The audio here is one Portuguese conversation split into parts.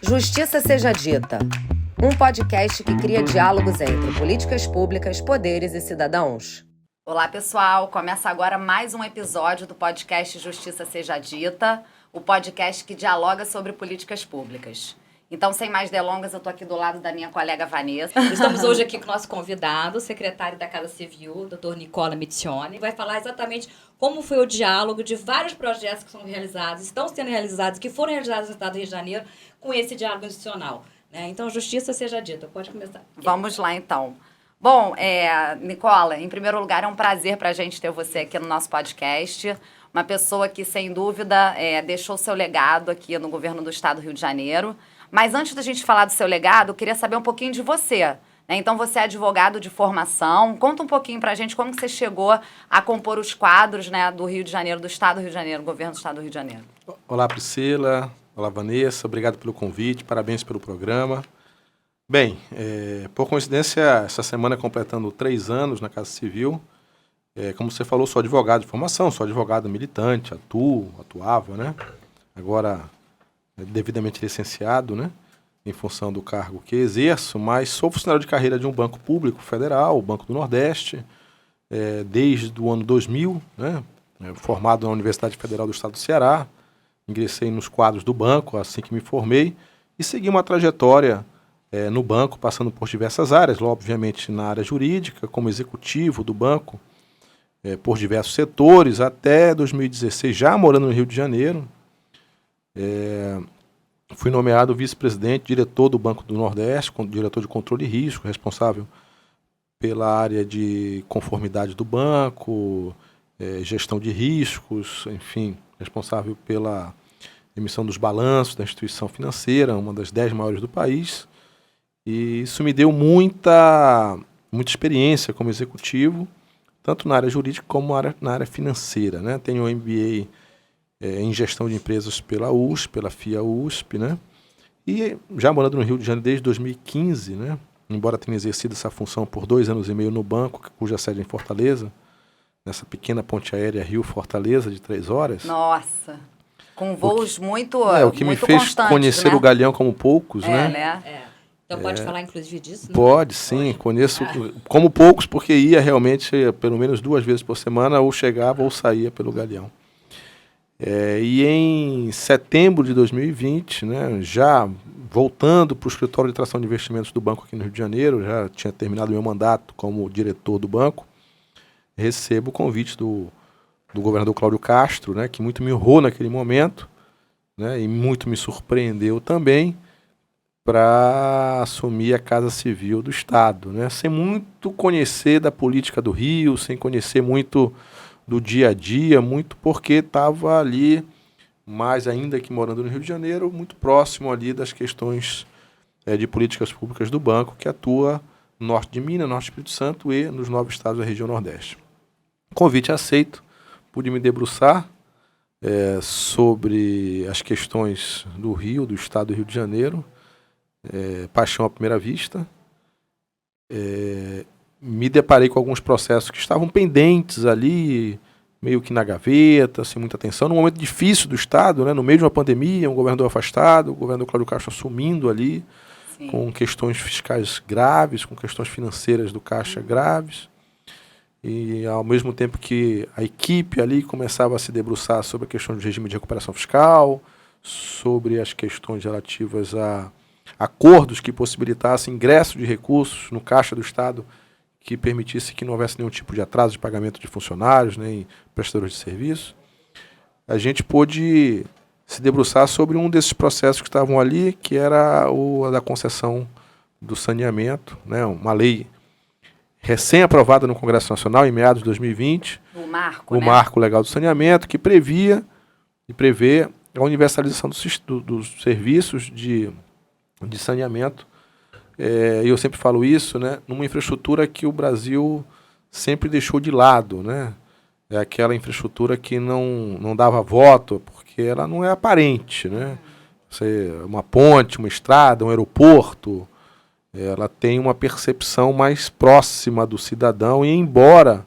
Justiça Seja Dita, um podcast que cria diálogos entre políticas públicas, poderes e cidadãos. Olá, pessoal! Começa agora mais um episódio do podcast Justiça Seja Dita, o podcast que dialoga sobre políticas públicas. Então, sem mais delongas, eu estou aqui do lado da minha colega Vanessa. Estamos hoje aqui com o nosso convidado, o secretário da Casa Civil, Dr. Nicola Miccioni. Vai falar exatamente como foi o diálogo de vários projetos que são realizados, estão sendo realizados, que foram realizados no Estado do Rio de Janeiro, com esse diálogo institucional. Então, justiça seja dita. Pode começar. Vamos lá, então. Bom, Nicola, em primeiro lugar, é um prazer para a gente ter você aqui no nosso podcast. Uma pessoa que, sem dúvida, deixou seu legado aqui no governo do Estado do Rio de Janeiro. Mas antes da gente falar do seu legado, eu queria saber um pouquinho de você. Então, você é advogado de formação. Conta um pouquinho pra gente como que você chegou a compor os quadros, do Rio de Janeiro, do Estado do Rio de Janeiro, governo do Estado do Rio de Janeiro. Olá, Priscila. Olá, Vanessa. Obrigado pelo convite. Parabéns pelo programa. Bem, por coincidência, essa semana completando 3 anos na Casa Civil. Como você falou, sou advogado de formação, sou advogado militante, atuava, né? Agora, devidamente licenciado, em função do cargo que exerço, mas sou funcionário de carreira de um banco público federal, o Banco do Nordeste, desde o ano 2000, formado na Universidade Federal do Estado do Ceará. Ingressei nos quadros do banco assim que me formei e segui uma trajetória no banco, passando por diversas áreas, obviamente na área jurídica, como executivo do banco, por diversos setores, até 2016, já morando no Rio de Janeiro. Fui nomeado vice-presidente, diretor do Banco do Nordeste, diretor de controle de risco, responsável pela área de conformidade do banco, gestão de riscos, enfim, responsável pela emissão dos balanços da instituição financeira, uma das 10 maiores do país. E isso me deu muita experiência como executivo, tanto na área jurídica como na área financeira. Tenho um MBA em gestão de empresas pela USP, pela FIA-USP, E já morando no Rio de Janeiro desde 2015, Embora tenha exercido essa função por 2 anos e meio no banco, cuja sede é em Fortaleza, nessa pequena ponte aérea Rio-Fortaleza de 3 horas. Nossa! Com voos muito o que me fez conhecer o Galeão como poucos, Então pode falar inclusive disso? Pode, sim. Conheço como poucos, porque ia realmente pelo menos 2 vezes por semana, ou chegava ou saía pelo Galeão. E em setembro de 2020, já voltando para o escritório de tração de investimentos do banco aqui no Rio de Janeiro, já tinha terminado meu mandato como diretor do banco, recebo o convite do governador Cláudio Castro, que muito me honrou naquele momento, e muito me surpreendeu também, para assumir a Casa Civil do Estado, sem muito conhecer da política do Rio, sem conhecer muito do dia a dia, muito porque estava ali, mais ainda que morando no Rio de Janeiro, muito próximo ali das questões de políticas públicas do banco, que atua no norte de Minas, norte do Espírito Santo e nos 9 estados da região Nordeste. Convite aceito, pude me debruçar sobre as questões do Rio, do Estado do Rio de Janeiro, paixão à primeira vista. Me deparei com alguns processos que estavam pendentes ali, meio que na gaveta, sem muita atenção, num momento difícil do Estado, no meio de uma pandemia, um governador afastado, o governador Cláudio Castro assumindo ali, sim, com questões fiscais graves, com questões financeiras do Caixa graves, e ao mesmo tempo que a equipe ali começava a se debruçar sobre a questão do regime de recuperação fiscal, sobre as questões relativas a acordos que possibilitassem ingresso de recursos no Caixa do Estado, que permitisse que não houvesse nenhum tipo de atraso de pagamento de funcionários, nem prestadores de serviço. A gente pôde se debruçar sobre um desses processos que estavam ali, que era a da concessão do saneamento, uma lei recém-aprovada no Congresso Nacional, em meados de 2020, o Marco Legal do Saneamento, que prevê a universalização dos serviços de saneamento. Eu sempre falo isso, numa infraestrutura que o Brasil sempre deixou de lado, É aquela infraestrutura que não dava voto, porque ela não é aparente, Uma ponte, uma estrada, um aeroporto, ela tem uma percepção mais próxima do cidadão, e embora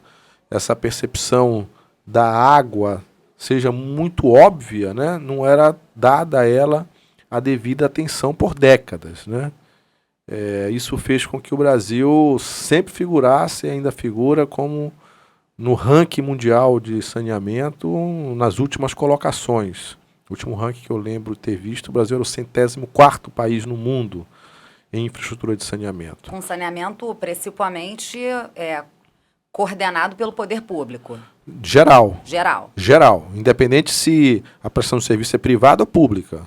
essa percepção da água seja muito óbvia, não era dada a ela a devida atenção por décadas, né? Isso fez com que o Brasil sempre figurasse e ainda figura como no ranking mundial de saneamento nas últimas colocações. O último ranking que eu lembro ter visto, o Brasil era o 104º país no mundo em infraestrutura de saneamento. Com saneamento principalmente coordenado pelo poder público. Geral. Geral. Independente se a prestação de serviço é privada ou pública.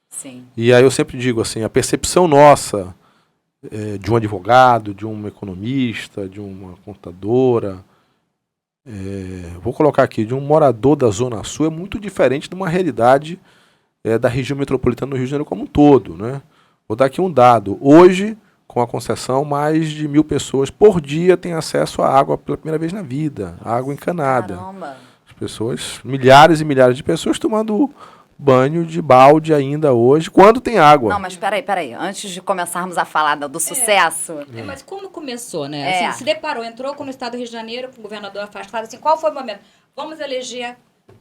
Sim. E aí eu sempre digo assim, a percepção nossa de um advogado, de um economista, de uma contadora, vou colocar aqui, de um morador da Zona Sul é muito diferente de uma realidade da região metropolitana do Rio de Janeiro como um todo, né? Vou dar aqui um dado. Hoje, com a concessão, mais de 1.000 pessoas por dia têm acesso à água pela primeira vez na vida, água encanada. Caramba. As pessoas, milhares e milhares de pessoas tomando banho de balde ainda hoje, quando tem água. Não, mas peraí. Antes de começarmos a falar do sucesso... Mas como começou, né? Assim, se deparou, entrou no estado do Rio de Janeiro, com o governador afastado, assim, qual foi o momento? Vamos eleger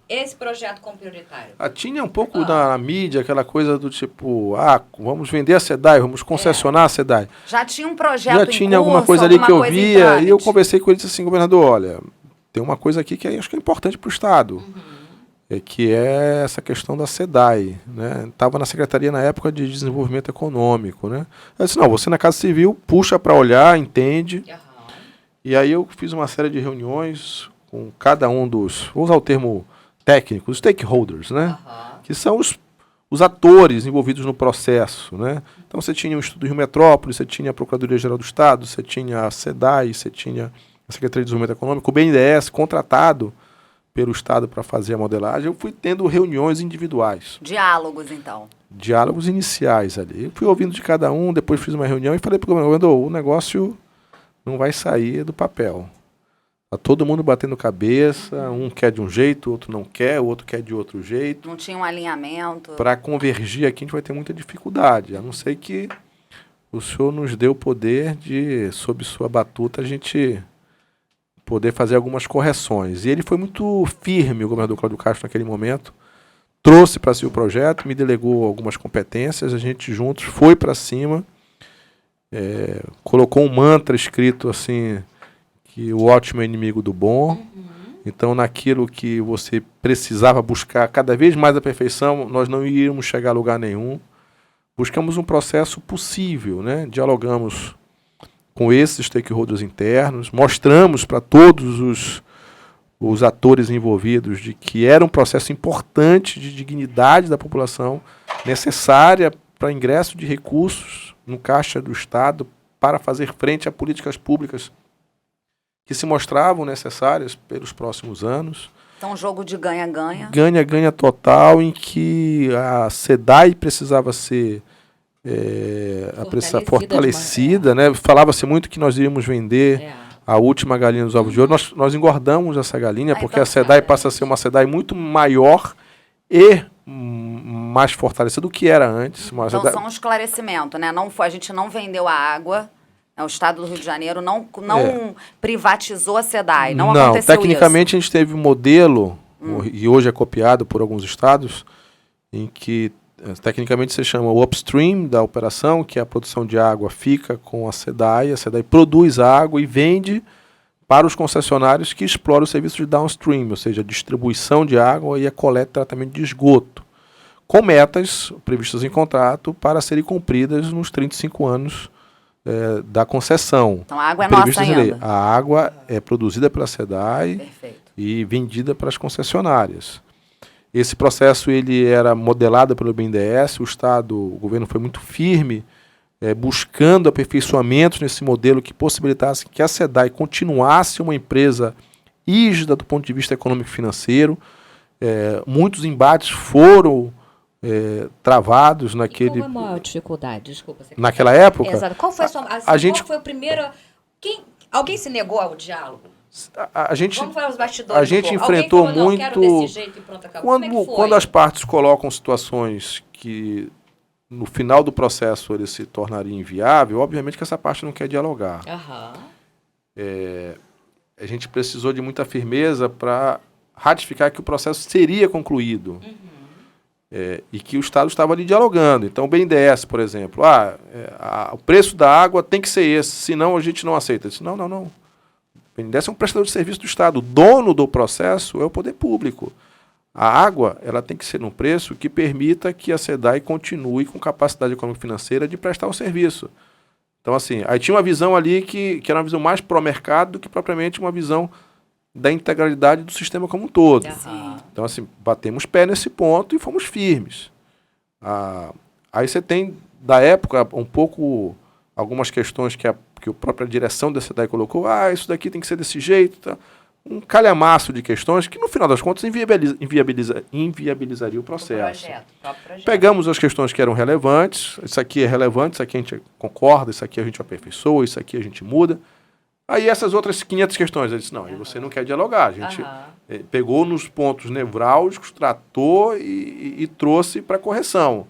esse projeto como prioritário. Tinha um pouco na mídia aquela coisa do tipo, vamos vender a SEDAI, vamos concessionar a SEDAI. Já tinha um projeto Já tinha alguma coisa ali que eu via, e eu conversei com ele e disse assim, governador, olha, tem uma coisa aqui que acho que é importante para o Estado. Que é essa questão da SEDAI, né? Estava na Secretaria na época de Desenvolvimento Econômico, né? Eu disse, não, você na Casa Civil puxa para olhar, entende. E aí eu fiz uma série de reuniões com cada um dos, vou usar o termo técnico, os stakeholders, né? Que são os atores envolvidos no processo, né? Então você tinha o Instituto Rio Metrópole, você tinha a Procuradoria-Geral do Estado, você tinha a SEDAI, você tinha a Secretaria de Desenvolvimento Econômico, o BNDES contratado pelo Estado para fazer a modelagem. Eu fui tendo reuniões individuais. Diálogos, então. Diálogos iniciais ali. Eu fui ouvindo de cada um, depois fiz uma reunião e falei para o governador, o negócio não vai sair do papel. Está todo mundo batendo cabeça, um quer de um jeito, o outro não quer, o outro quer de outro jeito. Não tinha um alinhamento. Para convergir aqui a gente vai ter muita dificuldade, a não ser que o senhor nos dê o poder de, sob sua batuta, a gente poder fazer algumas correções. E ele foi muito firme, o governador Cláudio Castro, naquele momento, trouxe para si o projeto, me delegou algumas competências, a gente juntos foi para cima, colocou um mantra escrito assim, que o ótimo é inimigo do bom. Então, naquilo que você precisava buscar cada vez mais a perfeição, nós não iríamos chegar a lugar nenhum. Buscamos um processo possível, né? Dialogamos com esses stakeholders internos, mostramos para todos os atores envolvidos de que era um processo importante de dignidade da população, necessária para ingresso de recursos no caixa do Estado para fazer frente a políticas públicas que se mostravam necessárias pelos próximos anos. Então, um jogo de ganha-ganha. Ganha-ganha total, em que a SEDAI precisava ser fortalecida, né? Falava-se muito que nós iríamos vender a última galinha dos ovos de ouro. Nós engordamos essa galinha, porque então, a SEDAI passa a ser uma SEDAI muito maior e mais fortalecida do que era antes. Então, só um esclarecimento, né? A gente não vendeu a água. O Estado do Rio de Janeiro não privatizou a SEDAI, não aconteceu isso. Tecnicamente a gente teve um modelo, e hoje é copiado por alguns estados, em que tecnicamente se chama o upstream da operação, que é a produção de água fica com a SEDAI produz água e vende para os concessionários que exploram o serviço de downstream, ou seja, a distribuição de água e a coleta e tratamento de esgoto, com metas previstas em contrato para serem cumpridas nos 35 anos da concessão. Então a água é nossa ainda. A água é produzida pela SEDAI. Perfeito. E vendida para as concessionárias. Esse processo ele era modelado pelo BNDES, o governo foi muito firme, buscando aperfeiçoamentos nesse modelo que possibilitasse que a SEDAI continuasse uma empresa rígida do ponto de vista econômico e financeiro. Muitos embates foram travados naquele... E qual a maior dificuldade? Desculpa. Naquela época? Exato. Qual foi qual foi o primeiro... Alguém se negou ao diálogo? Vamos falar os bastidores. A gente enfrentou falou, muito... Quero desse jeito e pronto, acabou. Quando as partes colocam situações que no final do processo ele se tornaria inviável, obviamente que essa parte não quer dialogar. A gente precisou de muita firmeza para ratificar que o processo seria concluído. e que o Estado estava ali dialogando. Então, o BNDES, por exemplo, o preço da água tem que ser esse, senão a gente não aceita. Eu disse, não. O BNDES é um prestador de serviço do Estado. O dono do processo é o poder público. A água, ela tem que ser num preço que permita que a SEDAI continue com capacidade econômico-financeira de prestar o serviço. Então, assim, aí tinha uma visão ali que era uma visão mais pró-mercado do que propriamente uma visão da integralidade do sistema como um todo. Então, assim, batemos pé nesse ponto e fomos firmes. Aí você tem, da época, um pouco, algumas questões que a própria direção da SEDAI colocou, isso daqui tem que ser desse jeito, tá? Um calhamaço de questões que, no final das contas, inviabilizaria o processo. Próprio projeto. Pegamos as questões que eram relevantes, isso aqui é relevante, isso aqui a gente concorda, isso aqui a gente aperfeiçoa, isso aqui a gente muda. Aí essas outras 500 questões, eu disse, não, aí você não quer dialogar. A gente pegou nos pontos nevrálgicos, tratou e trouxe para correção.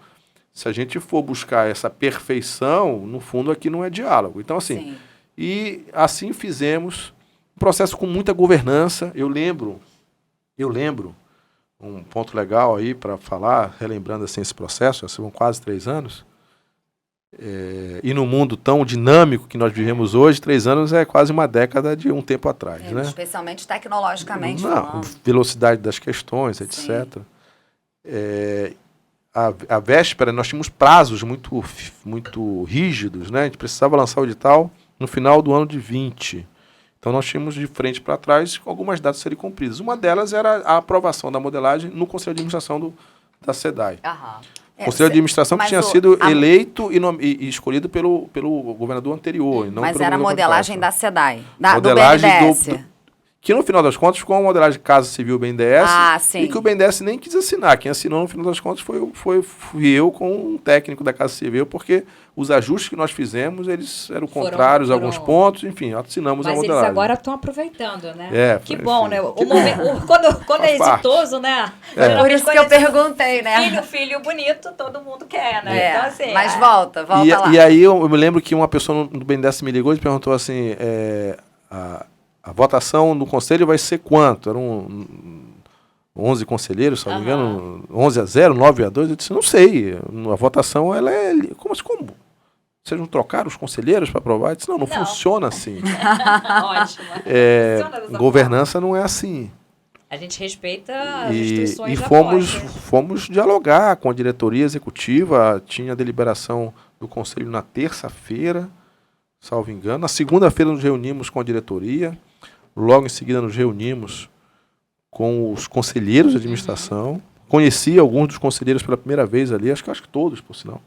Se a gente for buscar essa perfeição, no fundo aqui não é diálogo. Então, assim, e assim fizemos um processo com muita governança. Eu lembro um ponto legal aí para falar, relembrando assim esse processo, já são quase 3 anos, e no mundo tão dinâmico que nós vivemos hoje, 3 anos é quase uma década de um tempo atrás. Né? Especialmente tecnologicamente falando. Velocidade das questões, etc. A véspera, nós tínhamos prazos muito rígidos, né? A gente precisava lançar o edital no final do ano de 20. Então, nós tínhamos de frente para trás algumas datas a serem cumpridas. Uma delas era a aprovação da modelagem no Conselho de Administração da SEDAI. O Conselho de Administração que tinha sido eleito e escolhido pelo governador anterior. E não mas pelo era a modelagem da SEDAI, modelagem do BNDES. Que, no final das contas, ficou uma modelagem de Casa Civil BNDES, sim. E que o BNDES nem quis assinar. Quem assinou, no final das contas, fui eu com um técnico da Casa Civil, porque os ajustes que nós fizemos, eles eram contrários a alguns pontos, enfim, assinamos a modelagem. Mas eles agora estão aproveitando, né? Que bom, enfim. né? O momento, quando é exitoso, né? Por isso que eu perguntei, né? Filho bonito, todo mundo quer, né? Então, assim, mas volta lá. E aí eu me lembro que uma pessoa do BNDES me ligou e perguntou assim, a votação no conselho vai ser quanto? Eram 11 conselheiros, se não me engano, 11-0, 9-2. Eu disse, não sei, a votação ela é... Como? Vocês não trocaram os conselheiros para aprovar? Eu disse, não funciona assim. Ótimo. Governança não é assim. A gente respeita as instruções e fomos dialogar com a diretoria executiva, tinha a deliberação do conselho na terça-feira, salvo engano. Na segunda-feira nos reunimos com a diretoria, logo em seguida nos reunimos com os conselheiros de administração. Conheci alguns dos conselheiros pela primeira vez ali, acho que todos, por sinal.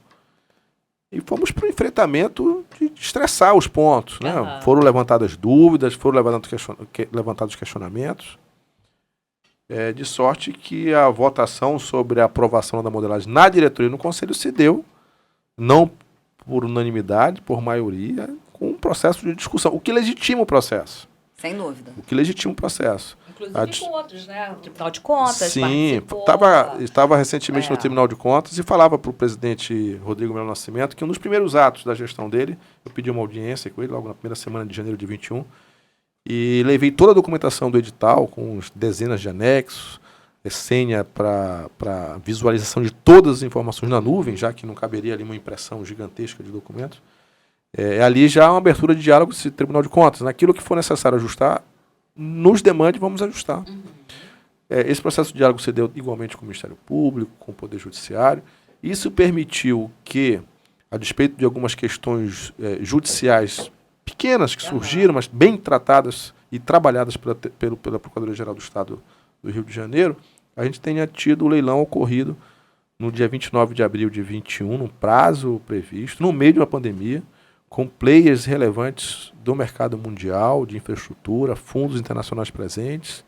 E fomos para o enfrentamento de estressar os pontos. Né? Foram levantadas dúvidas, foram levantados questionamentos. De sorte que a votação sobre a aprovação da modelagem na diretoria e no conselho se deu, não por unanimidade, por maioria, com um processo de discussão, o que legitima o processo. Sem dúvida. O que legitima o processo. Inclusive com outros, né? O Tribunal de Contas. Sim, estava recentemente no Tribunal de Contas e falava para o presidente Rodrigo Melo Nascimento que um dos primeiros atos da gestão dele, eu pedi uma audiência com ele logo na primeira semana de janeiro de 21, e levei toda a documentação do edital, com dezenas de anexos, senha para visualização de todas as informações na nuvem, já que não caberia ali uma impressão gigantesca de documentos. Ali já há uma abertura de diálogo com esse Tribunal de Contas. Naquilo que for necessário ajustar, nos demande, vamos ajustar. Esse processo de diálogo se deu igualmente com o Ministério Público, com o Poder Judiciário. Isso permitiu que, a despeito de algumas questões judiciais pequenas que surgiram, mas bem tratadas e trabalhadas pela Procuradoria-Geral do Estado do Rio de Janeiro, a gente tenha tido o leilão ocorrido no dia 29 de abril de 21, no prazo previsto, no meio de uma pandemia, com players relevantes do mercado mundial, de infraestrutura, fundos internacionais presentes,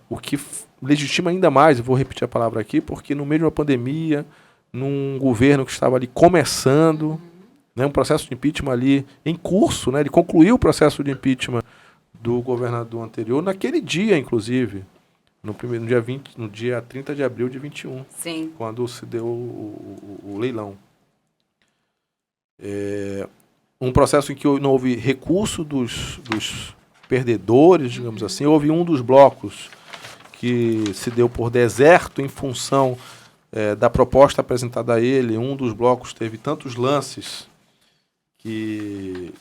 o que legitima ainda mais, eu vou repetir a palavra aqui, porque no meio de uma pandemia, num governo que estava ali começando, né, um processo de impeachment ali em curso, né, ele concluiu o processo de impeachment do governador anterior, naquele dia, inclusive, no dia 30 de abril de 21, Sim. Quando se deu o leilão. Um processo em que não houve recurso dos perdedores, digamos assim. Houve um dos blocos que se deu por deserto em função da proposta apresentada a ele. Um dos blocos teve tantos lances que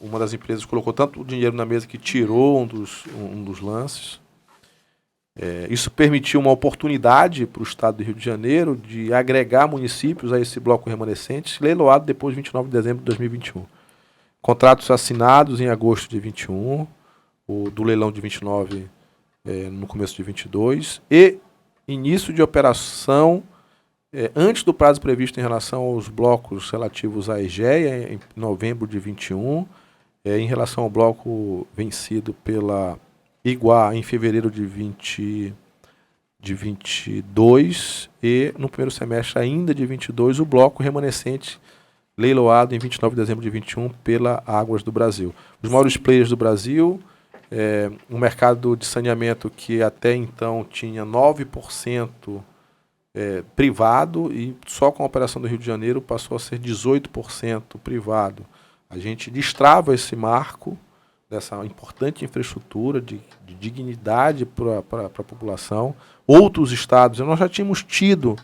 uma das empresas colocou tanto dinheiro na mesa que tirou um dos lances. Isso permitiu uma oportunidade para o Estado do Rio de Janeiro de agregar municípios a esse bloco remanescente, leiloado depois de 29 de dezembro de 2021. Contratos assinados em agosto de 21, o do leilão de 29 no começo de 22, e início de operação antes do prazo previsto em relação aos blocos relativos à EGEA, em novembro de 21, em relação ao bloco vencido pela Iguá em fevereiro de 22, e no primeiro semestre ainda de 22, o bloco remanescente leiloado em 29 de dezembro de 21 pela Águas do Brasil. Os maiores players do Brasil, um mercado de saneamento que até então tinha 9% privado, e só com a operação do Rio de Janeiro passou a ser 18% privado. A gente destrava esse marco dessa importante infraestrutura de dignidade para a população. Outros estados, nós já tínhamos tido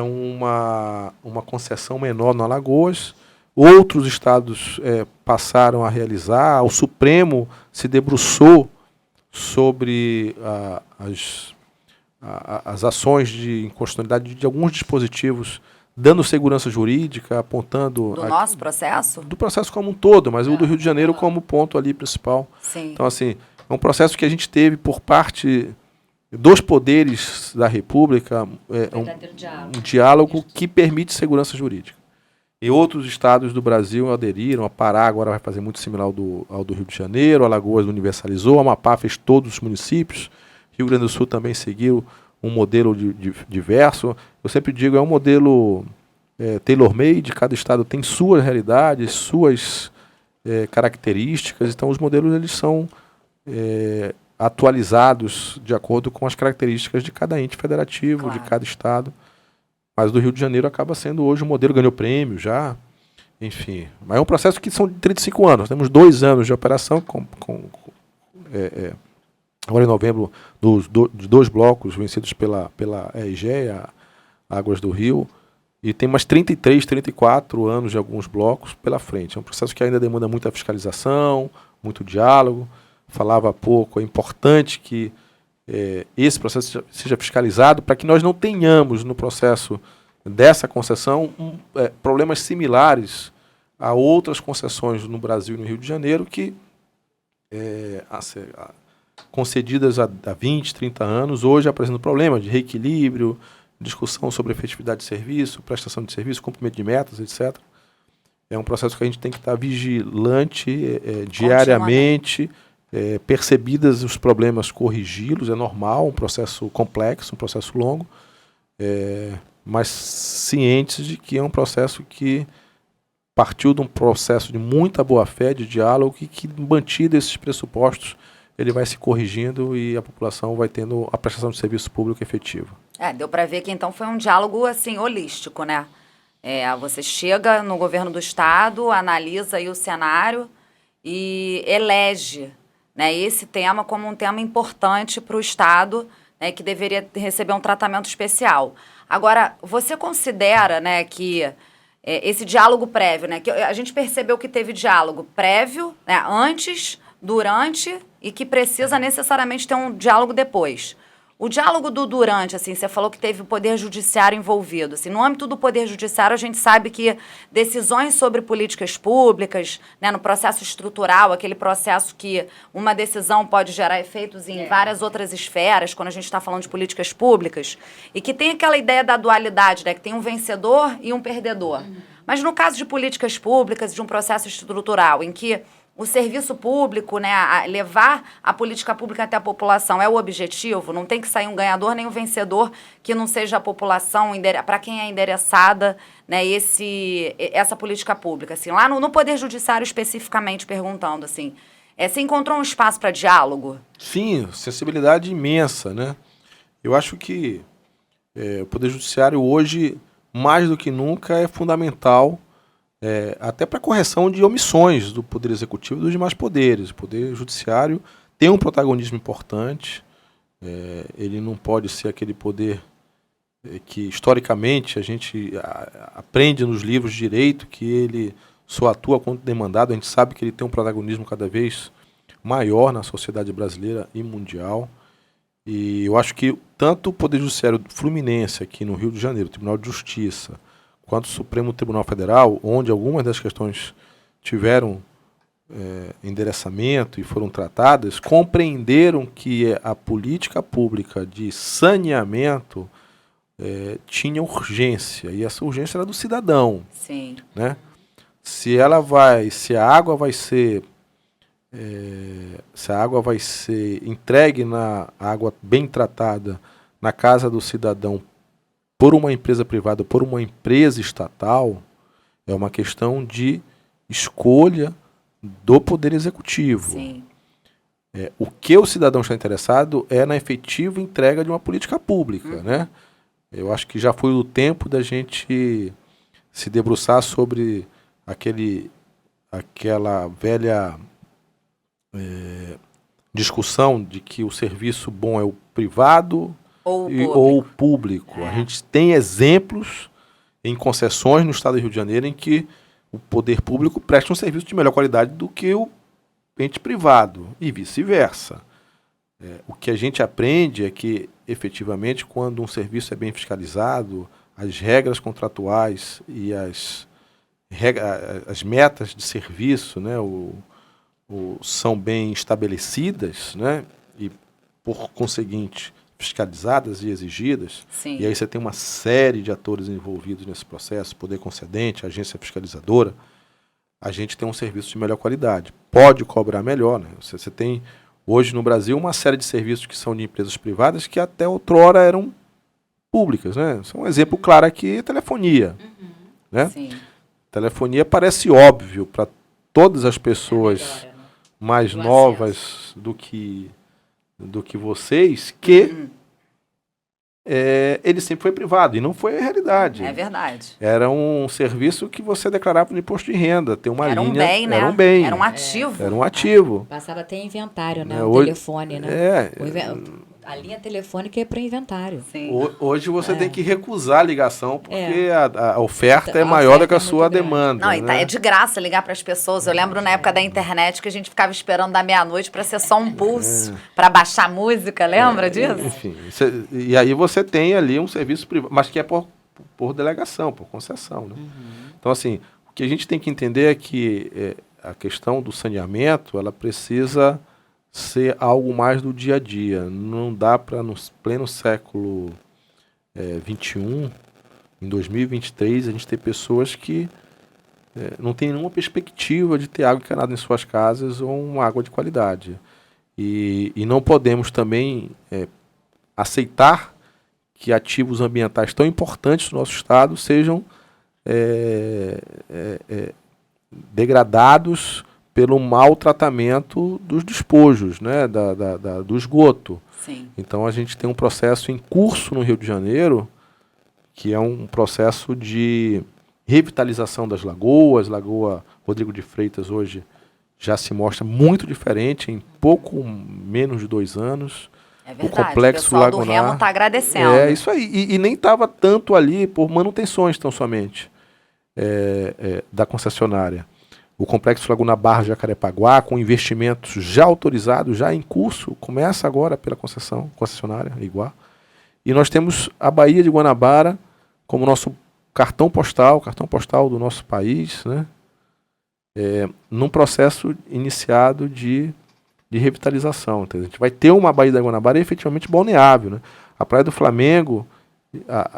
uma concessão menor no Alagoas, outros estados passaram a realizar, o Supremo se debruçou sobre as ações de inconstitucionalidade de alguns dispositivos, dando segurança jurídica, apontando... Do nosso processo? Do processo como um todo, mas o do Rio de Janeiro como ponto ali principal. Sim. Então, assim, é um processo que a gente teve por parte dos poderes da República, um diálogo que permite segurança jurídica. E outros estados do Brasil aderiram, a Pará agora vai fazer muito similar ao do Rio de Janeiro, Alagoas universalizou, a Amapá fez todos os municípios, Rio Grande do Sul também seguiu um modelo diverso. Eu sempre digo, é um modelo tailor-made, cada estado tem suas realidades, suas características, então os modelos eles são atualizados de acordo com as características de cada ente federativo, claro, de cada estado. Mas do Rio de Janeiro acaba sendo hoje o modelo, ganhou prêmio já, enfim. Mas é um processo que são de 35 anos, temos 2 anos de operação, agora em novembro, de 2 blocos vencidos pela EGEA, Águas do Rio, e tem mais 33, 34 anos de alguns blocos pela frente. É um processo que ainda demanda muita fiscalização, muito diálogo. Falava há pouco, é importante que esse processo seja fiscalizado para que nós não tenhamos no processo dessa concessão problemas similares a outras concessões no Brasil e no Rio de Janeiro que concedidas há 20, 30 anos, hoje apresentam problema de reequilíbrio, discussão sobre efetividade de serviço, prestação de serviço, cumprimento de metas, etc. É um processo que a gente tem que estar vigilante diariamente, percebidas os problemas, corrigi-los, é normal, um processo complexo, um processo longo, mas cientes de que é um processo que partiu de um processo de muita boa-fé, de diálogo, e que, mantido esses pressupostos, ele vai se corrigindo e a população vai tendo a prestação de serviço público efetivo. Deu para ver que então foi um diálogo assim holístico, né? Você chega no governo do estado, analisa aí o cenário e elege, né, esse tema como um tema importante para o estado, né, que deveria receber um tratamento especial. Agora, você considera, né, que esse diálogo prévio, né, que a gente percebeu que teve diálogo prévio, né, antes, durante, e que precisa necessariamente ter um diálogo depois. O diálogo do durante, assim, você falou que teve o Poder Judiciário envolvido. Assim, no âmbito do Poder Judiciário, a gente sabe que decisões sobre políticas públicas, né, no processo estrutural, aquele processo que uma decisão pode gerar efeitos em várias outras esferas, quando a gente está falando de políticas públicas, e que tem aquela ideia da dualidade, né, que tem um vencedor e um perdedor. Mas no caso de políticas públicas, de um processo estrutural, em que o serviço público, né, levar a política pública até a população é o objetivo, não tem que sair um ganhador nem um vencedor que não seja a população, para quem é endereçada, né, essa política pública. Assim, lá no Poder Judiciário especificamente perguntando, assim, você encontrou um espaço para diálogo? Sim, sensibilidade imensa, né? Eu acho que o Poder Judiciário hoje, mais do que nunca, é fundamental, até para correção de omissões do Poder Executivo e dos demais poderes. O Poder Judiciário tem um protagonismo importante, Ele não pode ser aquele poder que, historicamente, a gente aprende nos livros de direito que ele só atua quando demandado. A gente sabe que ele tem um protagonismo cada vez maior na sociedade brasileira e mundial. E eu acho que tanto o Poder Judiciário Fluminense, aqui no Rio de Janeiro, o Tribunal de Justiça, quanto o Supremo Tribunal Federal, onde algumas das questões tiveram endereçamento e foram tratadas, compreenderam que a política pública de saneamento tinha urgência, e essa urgência era do cidadão. Sim. Né? Se a água vai ser entregue, na água bem tratada na casa do cidadão por uma empresa privada, por uma empresa estatal, é uma questão de escolha do Poder Executivo. Sim. O que o cidadão está interessado é na efetiva entrega de uma política pública. Né? Eu acho que já foi o tempo da gente se debruçar sobre aquela velha discussão de que o serviço bom é o privado ou o público. A gente tem exemplos em concessões no estado do Rio de Janeiro em que o poder público presta um serviço de melhor qualidade do que o ente privado e vice-versa. O que a gente aprende é que, efetivamente, quando um serviço é bem fiscalizado, as regras contratuais e as metas de serviço, né, são bem estabelecidas, né, e, por conseguinte, fiscalizadas e exigidas. Sim. E aí você tem uma série de atores envolvidos nesse processo, poder concedente, agência fiscalizadora. A gente tem um serviço de melhor qualidade. Pode cobrar melhor. Né? Você tem, hoje no Brasil, uma série de serviços que são de empresas privadas que até outrora eram públicas. Né? Um exemplo claro aqui é telefonia. Né? Sim. Telefonia parece óbvio para todas as pessoas mais novas do que vocês, que ele sempre foi privado, e não foi a realidade. É verdade. Era um serviço que você declarava no imposto de renda, tem uma Era linha... um bem, né? Era um bem. Era um ativo. Era um ativo. Passava até inventário, né? Hoje, telefone, né? A linha telefônica é para inventário. Sim. Hoje você tem que recusar a ligação, porque a oferta é maior oferta do que a sua demanda. Não, né? é de graça ligar para as pessoas. Eu lembro na época da internet que a gente ficava esperando da meia-noite para ser só um pulso, para baixar música, lembra disso? Enfim, e aí você tem ali um serviço privado, mas que é por delegação, por concessão. Né? Então, assim, o que a gente tem que entender é que a questão do saneamento, ela precisa ser algo mais do dia a dia. Não dá para, no pleno século XXI, em 2023, a gente ter pessoas que não têm nenhuma perspectiva de ter água encanada em suas casas ou uma água de qualidade. E não podemos também aceitar que ativos ambientais tão importantes do nosso estado sejam degradados pelo mau tratamento dos despojos, né, do esgoto. Sim. Então a gente tem um processo em curso no Rio de Janeiro, que é um processo de revitalização das lagoas. Lagoa Rodrigo de Freitas hoje já se mostra muito diferente em pouco menos de 2 anos. É verdade, o complexo pessoal lagunar, do Remo está agradecendo. É isso aí, e nem estava tanto ali por manutenções tão somente da concessionária. O complexo Laguna Barra Jacarepaguá, com investimentos já autorizados, já em curso, começa agora pela concessionária, igual. E nós temos a Baía de Guanabara como nosso cartão postal do nosso país, né? Num processo iniciado de revitalização. Então, a gente vai ter uma Baía da Guanabara efetivamente balneável. Né? A Praia do Flamengo,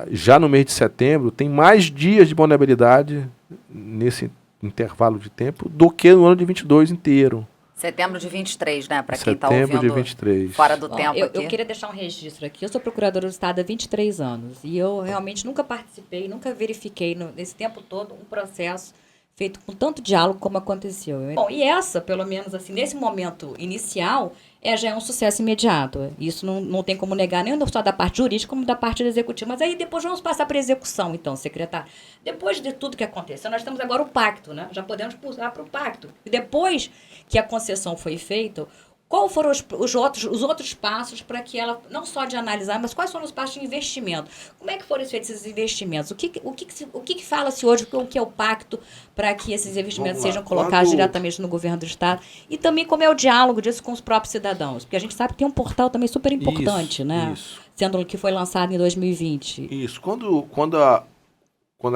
já no mês de setembro, tem mais dias de balneabilidade nesse intervalo de tempo do que no ano de 22 inteiro. Setembro de 23, né? Para quem está Setembro ouvindo de 23. fora do tempo eu aqui. Eu queria deixar um registro aqui. Eu sou procuradora do Estado há 23 anos e eu realmente nunca participei, nunca verifiquei nesse tempo todo um processo feito com tanto diálogo como aconteceu. Bom, e essa, pelo menos assim, nesse momento inicial, já é um sucesso imediato. Isso não tem como negar, nem só da parte jurídica, como da parte executiva. Mas aí depois vamos passar para a execução, então, secretário. Depois de tudo que aconteceu, nós temos agora o pacto, né? Já podemos pular para o pacto. E depois que a concessão foi feita, Qual foram os outros passos para que ela, não só de analisar, mas quais foram os passos de investimento? Como é que foram feitos esses investimentos? O que fala-se hoje, o que é o pacto para que esses investimentos sejam colocados diretamente no governo do Estado? E também como é o diálogo disso com os próprios cidadãos? Porque a gente sabe que tem um portal também super importante, né? Isso. Sendo que foi lançado em 2020. Isso. Quando a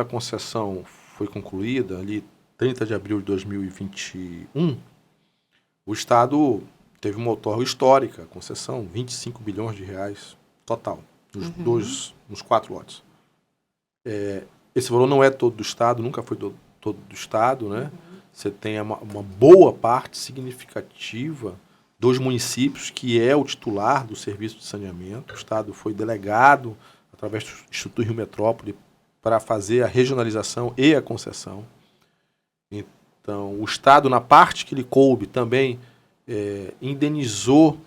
concessão foi concluída, ali 30 de abril de 2021, o Estado teve uma outorga histórica, a concessão, 25 bilhões de reais total, nos 4 lotes. Esse valor não é todo do Estado, nunca foi todo do Estado, né? Você tem uma boa parte significativa dos municípios, que é o titular do serviço de saneamento. O Estado foi delegado, através do Instituto Rio Metrópole, para fazer a regionalização e a concessão. Então, o Estado, na parte que lhe coube, também indenizou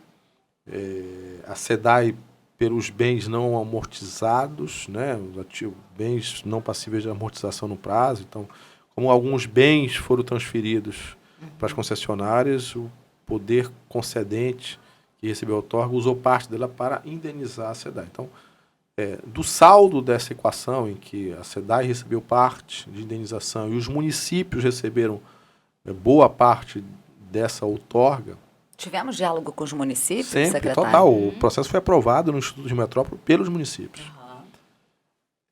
a SEDAI pelos bens não amortizados, né, os bens não passíveis de amortização no prazo. Então, como alguns bens foram transferidos para as concessionárias, o poder concedente que recebeu a outorga usou parte dela para indenizar a SEDAI. Então, do saldo dessa equação, em que a SEDAI recebeu parte de indenização e os municípios receberam boa parte dessa outorga. Tivemos diálogo com os municípios, Sempre, secretário? total. O processo foi aprovado no Instituto de Metrópole pelos municípios.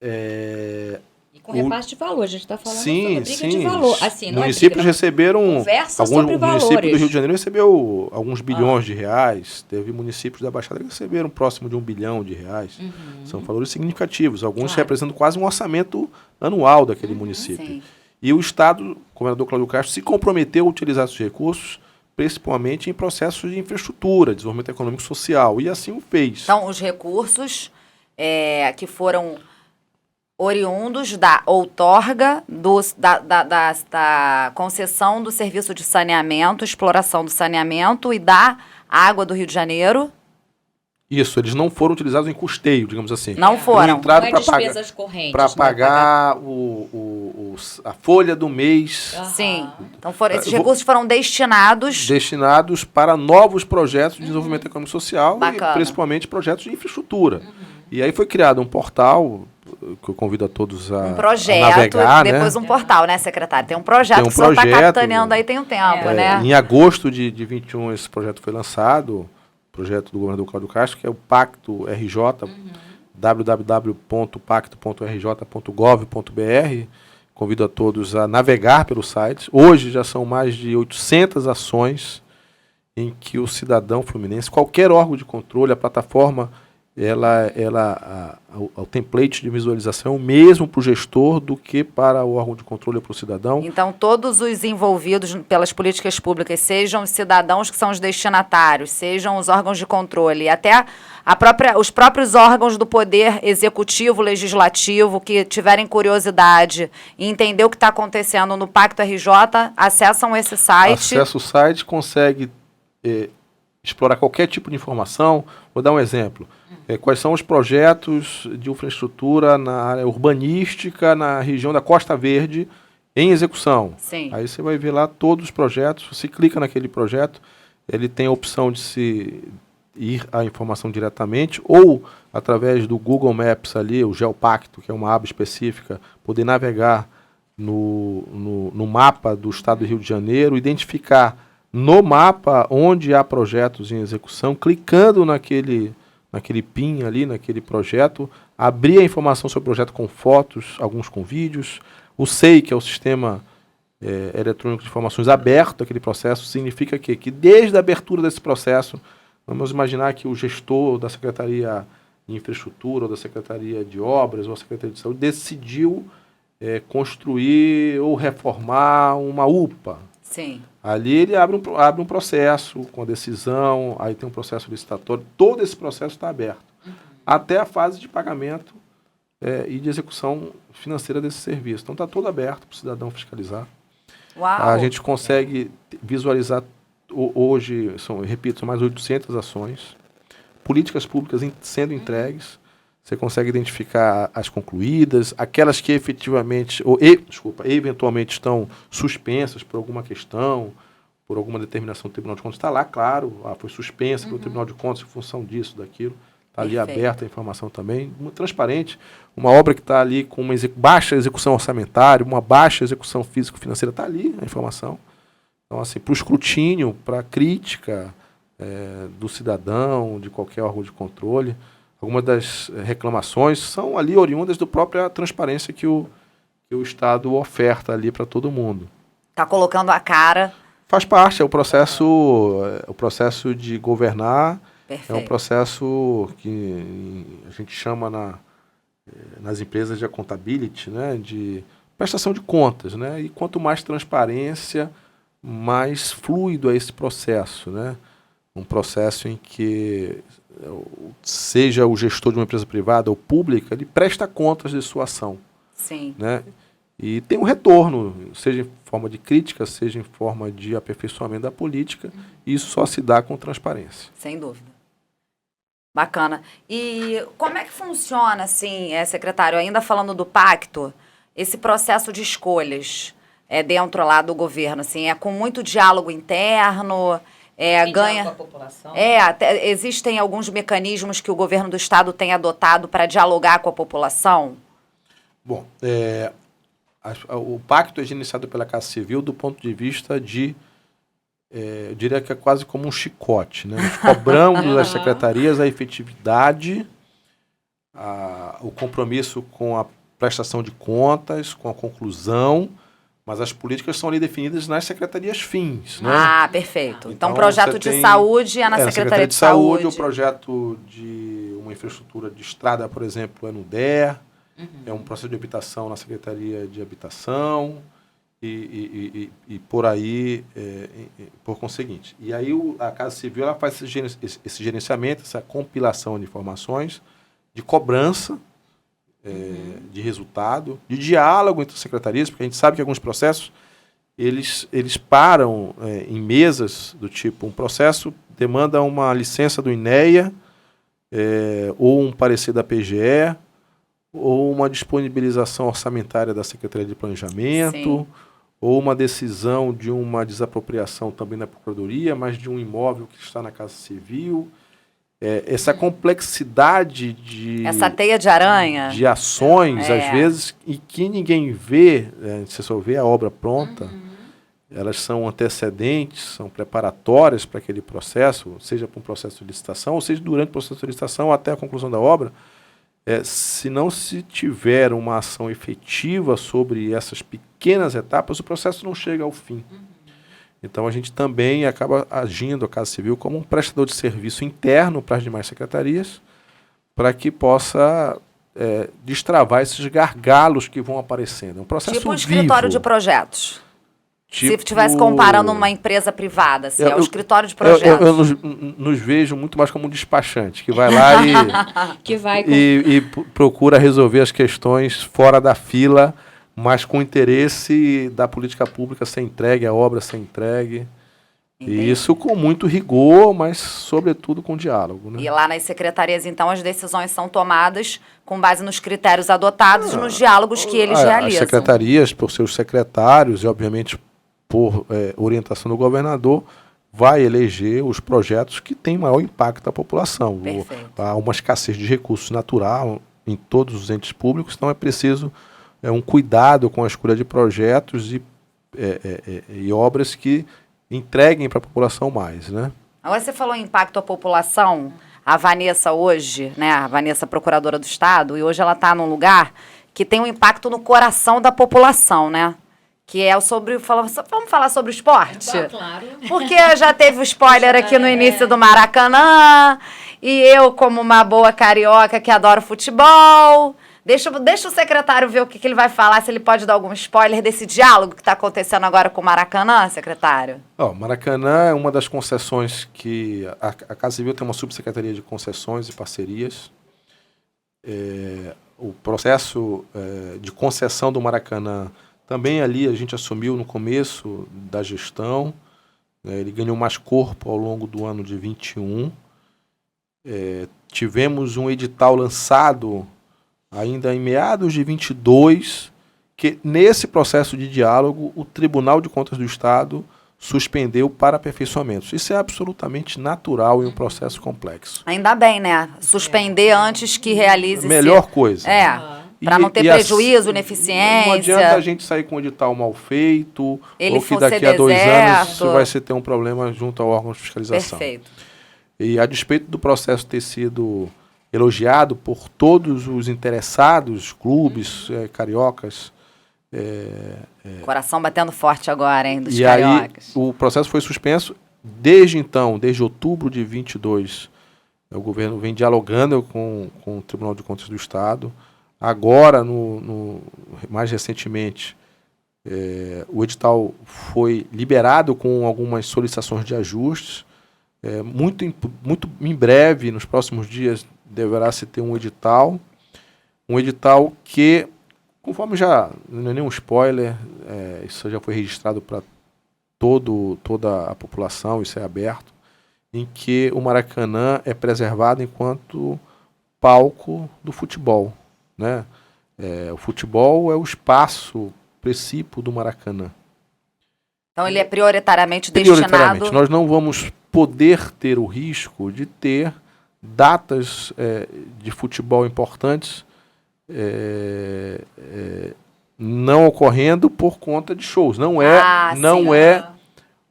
E com repasse de valor, a gente está falando sim, sobre briga de valor. Assim, não municípios briga, receberam... sobre o município valores. do Rio de Janeiro recebeu alguns bilhões de reais. Teve municípios da Baixada que receberam próximo de 1 bilhão de reais. São valores significativos. Alguns representam quase um orçamento anual daquele município. Sim. E o Estado, o governador Cláudio Castro, se comprometeu a utilizar esses recursos principalmente em processos de infraestrutura, desenvolvimento econômico e social, e assim o fez. Então, os recursos que foram oriundos da outorga, da concessão do serviço de saneamento, exploração do saneamento e da água do Rio de Janeiro. Isso, eles não foram utilizados em custeio, digamos assim. Não foram. Entraram não despesas correntes. Para pagar a folha do mês. Sim. Então esses recursos foram destinados para novos projetos de desenvolvimento econômico e social. Bacana. E principalmente projetos de infraestrutura. E aí foi criado um portal que eu convido a todos a navegar, depois um portal, né, secretário? Tem um projeto que o senhor está capitaneando aí tem um tempo, né? Em agosto de 21 esse projeto foi lançado, projeto do governador Cláudio Castro, que é o Pacto RJ, www.pacto.rj.gov.br. Convido a todos a navegar pelo site. Hoje já são mais de 800 ações em que o cidadão fluminense, qualquer órgão de controle, a plataforma, o template de visualização é o mesmo para o gestor do que para o órgão de controle ou para o cidadão. Então, todos os envolvidos pelas políticas públicas, sejam os cidadãos que são os destinatários, sejam os órgãos de controle, até os próprios órgãos do poder executivo, legislativo, que tiverem curiosidade e entender o que está acontecendo no Pacto RJ, acessam esse site. Acessa o site, consegue explorar qualquer tipo de informação. Vou dar um exemplo. Quais são os projetos de infraestrutura na área urbanística, na região da Costa Verde, em execução? Sim. Aí você vai ver lá todos os projetos, você clica naquele projeto, ele tem a opção de se ir à informação diretamente, ou através do Google Maps ali, o Geopacto, que é uma aba específica, poder navegar no mapa do estado do Rio de Janeiro, identificar no mapa onde há projetos em execução, clicando naquele PIN ali, naquele projeto, abrir a informação sobre o projeto com fotos, alguns com vídeos. O SEI, que é o Sistema Eletrônico de Informações aberto, aquele processo, significa que desde a abertura desse processo, vamos imaginar que o gestor da Secretaria de Infraestrutura, ou da Secretaria de Obras, ou da Secretaria de Saúde, decidiu construir ou reformar uma UPA. Sim. Ali ele abre um processo com a decisão, aí tem um processo licitatório, todo esse processo está aberto, até a fase de pagamento e de execução financeira desse serviço. Então está todo aberto para o cidadão fiscalizar. Uau. A gente consegue visualizar hoje, são mais 800 ações, políticas públicas sendo entregues. Você consegue identificar as concluídas, aquelas que efetivamente, eventualmente estão suspensas por alguma questão, por alguma determinação do Tribunal de Contas, está lá, claro, foi suspensa pelo Tribunal de Contas em função disso, daquilo. Está ali aberta a informação também, muito transparente. Uma obra que está ali com uma baixa execução orçamentária, uma baixa execução físico-financeira, está ali a informação. Então, assim, para o escrutínio, para a crítica do cidadão, de qualquer órgão de controle, algumas das reclamações são ali oriundas da própria transparência que o Estado oferta ali para todo mundo. Está colocando a cara. Faz parte, é o processo de governar. Perfeito. É um processo que a gente chama nas empresas de accountability, né, de prestação de contas, né, e quanto mais transparência, mais fluido é esse processo, né, um processo em que seja o gestor de uma empresa privada ou pública, ele presta contas de sua ação. Sim. Né, e tem um retorno, seja em forma de crítica, seja em forma de aperfeiçoamento da política, e isso só se dá com transparência. Sem dúvida. Bacana. E como é que funciona, assim, secretário, ainda falando do pacto, esse processo de escolhas dentro lá do governo, assim, com muito diálogo interno, ganha com a população? Existem alguns mecanismos que o governo do estado tem adotado para dialogar com a população? Bom, o pacto é iniciado pela Casa Civil do ponto de vista de, eu diria que é quase como um chicote, né? Nós cobramos das secretarias a efetividade, o compromisso com a prestação de contas, com a conclusão, mas as políticas são ali definidas nas secretarias fins, né? Ah, perfeito. Então o Então, projeto de saúde é na Secretaria de Saúde. O projeto de uma infraestrutura de estrada, por exemplo, é no DER. É um processo de habitação na Secretaria de Habitação e por aí, por conseguinte. E aí a Casa Civil ela faz esse gerenciamento, essa compilação de informações, de cobrança de resultado, de diálogo entre as secretarias, porque a gente sabe que alguns processos eles param em mesas do tipo, um processo demanda uma licença do INEA ou um parecer da PGE, ou uma disponibilização orçamentária da Secretaria de Planejamento, Sim. ou uma decisão de uma desapropriação também na Procuradoria, mas de um imóvel que está na Casa Civil. Essa complexidade Essa teia de aranha. de ações, às vezes, e que ninguém vê, você só vê a obra pronta, elas são antecedentes, são preparatórias para aquele processo, seja para um processo de licitação, ou seja, durante o processo de licitação até a conclusão da obra. Se não se tiver uma ação efetiva sobre essas pequenas etapas, o processo não chega ao fim. Então, a gente também acaba agindo, a Casa Civil, como um prestador de serviço interno para as demais secretarias, para que possa destravar esses gargalos que vão aparecendo. É um processo tipo um escritório de projetos. Se estivesse comparando uma empresa privada, assim, é o escritório de projetos. Eu nos vejo muito mais como um despachante, que vai lá e procura resolver as questões fora da fila, mas com interesse da política pública ser entregue, a obra ser entregue. Entendi. E isso com muito rigor, mas sobretudo com diálogo. Né? E lá nas secretarias, então, as decisões são tomadas com base nos critérios adotados e nos diálogos que eles realizam. As secretarias, por seus secretários e, obviamente, por orientação do governador, vai eleger os projetos que têm maior impacto à população. Há uma escassez de recursos natural em todos os entes públicos, então é preciso um cuidado com a escolha de projetos e obras que entreguem para a população mais. Né? Agora você falou em impacto à população, a Vanessa hoje, né, a Vanessa procuradora do Estado, e hoje ela está num lugar que tem um impacto no coração da população, né? Que é sobre... Vamos falar sobre o esporte? Claro. Porque já teve o spoiler aqui no início do Maracanã, e eu, como uma boa carioca que adora futebol, deixa o secretário ver o que ele vai falar, se ele pode dar algum spoiler desse diálogo que está acontecendo agora com o Maracanã, secretário. O Maracanã é uma das concessões que... A Casa Civil tem uma subsecretaria de concessões e parcerias. O processo de concessão do Maracanã também ali a gente assumiu no começo da gestão, ele ganhou mais corpo ao longo do ano de 21. Tivemos um edital lançado ainda em meados de 22, que nesse processo de diálogo o Tribunal de Contas do Estado suspendeu para aperfeiçoamentos. Isso é absolutamente natural em um processo complexo. Ainda bem, né? Suspender antes que realize... Melhor coisa. Para não ter prejuízo, ineficiência. Não adianta a gente sair com um edital mal feito, Ele ou que for daqui ser a 2 anos deserto. vai ser ter um problema junto ao órgão de fiscalização. Perfeito. E a despeito do processo ter sido elogiado por todos os interessados, clubes, cariocas... Coração batendo forte agora, hein, dos e cariocas. aí o processo foi suspenso. Desde então, desde outubro de 22, o governo vem dialogando com o Tribunal de Contas do Estado. Agora, mais recentemente, o edital foi liberado com algumas solicitações de ajustes. Muito em breve, nos próximos dias, deverá se ter um edital que, conforme já, não é nenhum spoiler, isso já foi registrado para toda a população, isso é aberto, em que o Maracanã é preservado enquanto palco do futebol, né? O futebol é o espaço precípio do Maracanã. Então ele é prioritariamente destinado... Nós não vamos poder ter o risco de ter datas de futebol importantes não ocorrendo por conta de shows. Não é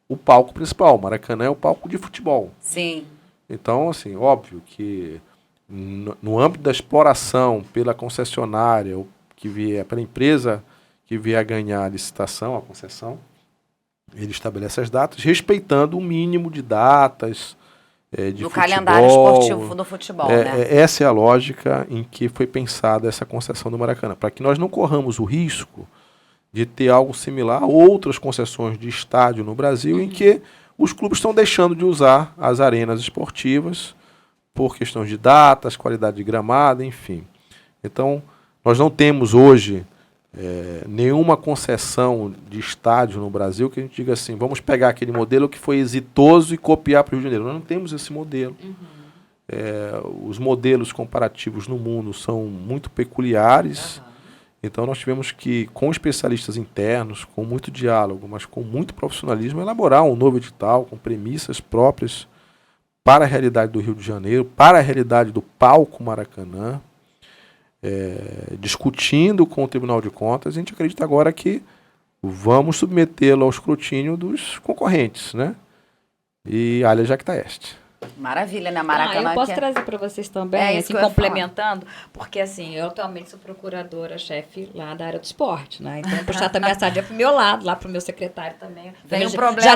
o palco principal. O Maracanã é o palco de futebol. Sim. Então, assim, óbvio que no âmbito da exploração pela concessionária, ou que vier, pela empresa que vier a ganhar a licitação, a concessão, ele estabelece as datas, respeitando o mínimo de datas de do futebol, calendário esportivo do futebol, né? Essa é a lógica em que foi pensada essa concessão do Maracanã, para que nós não corramos o risco de ter algo similar a outras concessões de estádio no Brasil, em que os clubes estão deixando de usar as arenas esportivas por questões de datas, qualidade de gramado, enfim. Então, nós não temos hoje nenhuma concessão de estádio no Brasil que a gente diga assim, vamos pegar aquele modelo que foi exitoso e copiar para o Rio de Janeiro. Nós não temos esse modelo. Os modelos comparativos no mundo são muito peculiares. Então nós tivemos que, com especialistas internos, com muito diálogo, mas com muito profissionalismo, elaborar um novo edital com premissas próprias para a realidade do Rio de Janeiro, para a realidade do palco Maracanã, discutindo com o Tribunal de Contas. A gente acredita agora que vamos submetê-lo ao escrutínio dos concorrentes, né? E Allianz Jacta Est. Maravilha, né? Maracanã. Eu posso trazer para vocês também, assim, complementando, porque assim, eu atualmente sou procuradora-chefe lá da área do esporte, né? Então, puxar também a sardinha pro meu lado, lá pro meu secretário também. Tem um problema, já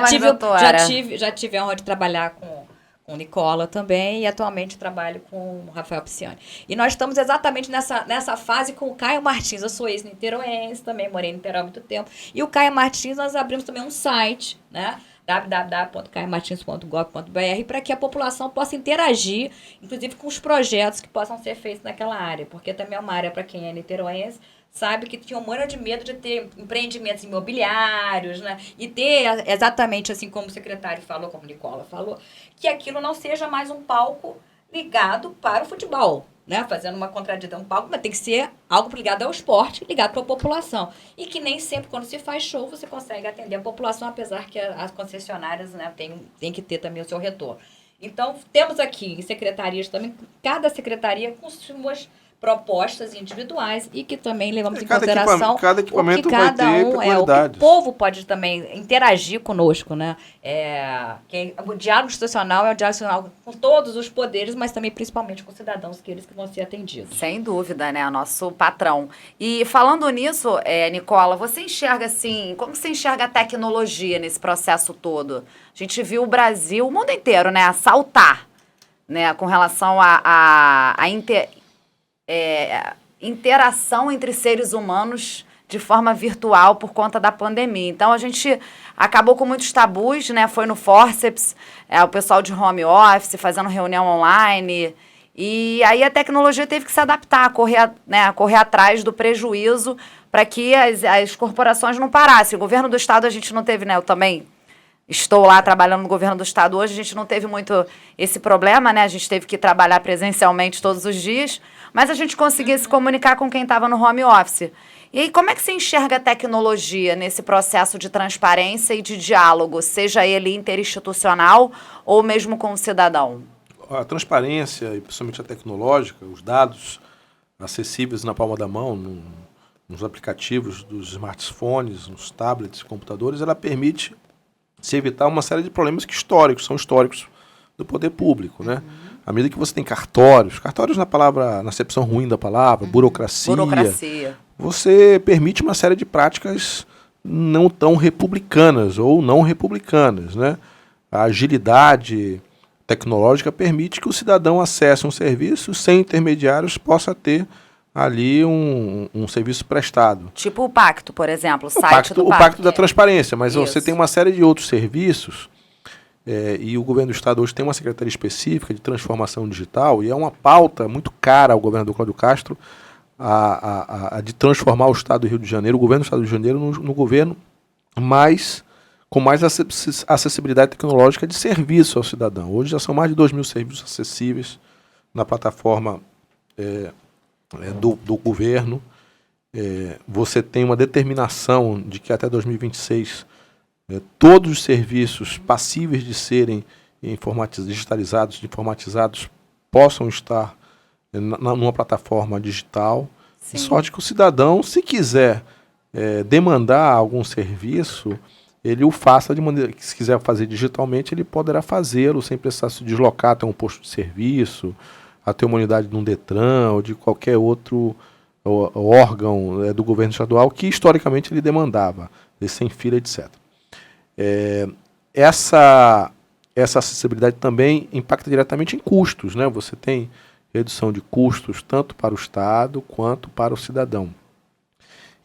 tive a honra de trabalhar com o Nicola também, e atualmente trabalho com o Rafael Pisciani. E nós estamos exatamente nessa fase com o Caio Martins. Eu sou ex-niteroense, também morei em Niterói há muito tempo. E o Caio Martins, nós abrimos também um site, né? www.caiomartins.gov.br, para que a população possa interagir, inclusive com os projetos que possam ser feitos naquela área, porque também é uma área, para quem é niteroense, sabe que tinha um monte de medo de ter empreendimentos imobiliários, né? E ter, exatamente assim como o secretário falou, como o Nicola falou, que aquilo não seja mais um palco ligado para o futebol, né? Fazendo uma contradição, um palco, mas tem que ser algo ligado ao esporte, ligado para a população. E que nem sempre, quando se faz show, você consegue atender a população, apesar que as concessionárias, né, tem que ter também o seu retorno. Então, temos aqui em secretarias também, cada secretaria com suas propostas individuais e que também levamos em consideração cada equipamento o que cada vai ter um o que o povo pode também interagir conosco, né? O diálogo institucional é o diálogo institucional com todos os poderes, mas também principalmente com os cidadãos, que eles que vão ser atendidos. Sem dúvida, né? Nosso patrão. E falando nisso, Nicola, você enxerga assim, como você enxerga a tecnologia nesse processo todo? A gente viu o Brasil, o mundo inteiro, né, saltar, né, com relação a interação entre seres humanos de forma virtual por conta da pandemia. Então, a gente acabou com muitos tabus, né? Foi no Forceps, o pessoal de home office fazendo reunião online. E aí a tecnologia teve que se adaptar, correr atrás do prejuízo para que as corporações não parassem. O governo do estado a gente não teve, né? Eu também estou lá trabalhando no governo do estado hoje, a gente não teve muito esse problema, né? A gente teve que trabalhar presencialmente todos os dias, mas a gente conseguia se comunicar com quem estava no home office. E aí, como é que você enxerga a tecnologia nesse processo de transparência e de diálogo, seja ele interinstitucional ou mesmo com o cidadão? A transparência, e principalmente a tecnológica, os dados acessíveis na palma da mão, nos aplicativos dos smartphones, nos tablets, computadores, ela permite se evitar uma série de problemas que são históricos do poder público, né? À medida que você tem cartórios na acepção ruim da palavra, burocracia, você permite uma série de práticas não tão republicanas ou não republicanas, né? A agilidade tecnológica permite que o cidadão acesse um serviço sem intermediários, possa ter ali um serviço prestado. Tipo o Pacto, por exemplo, o Pacto da Transparência, mas Isso. você tem uma série de outros serviços, e o governo do estado hoje tem uma secretaria específica de transformação digital, e é uma pauta muito cara ao governador Cláudio Castro, a de transformar o estado do Rio de Janeiro, o governo do estado do Rio de Janeiro, no governo com mais acessibilidade tecnológica de serviço ao cidadão. Hoje já são mais de 2.000 serviços acessíveis na plataforma do governo. Você tem uma determinação de que até 2026 todos os serviços passíveis de serem digitalizados, informatizados, possam estar numa plataforma digital. De sorte que o cidadão, se quiser demandar algum serviço, ele o faça de maneira que, se quiser fazer digitalmente, ele poderá fazê-lo sem precisar se deslocar até um posto de serviço, até uma unidade de um Detran ou de qualquer outro órgão do governo estadual que historicamente ele demandava, sem fila, etc. Essa acessibilidade também impacta diretamente em custos, né? Você tem redução de custos tanto para o Estado quanto para o cidadão.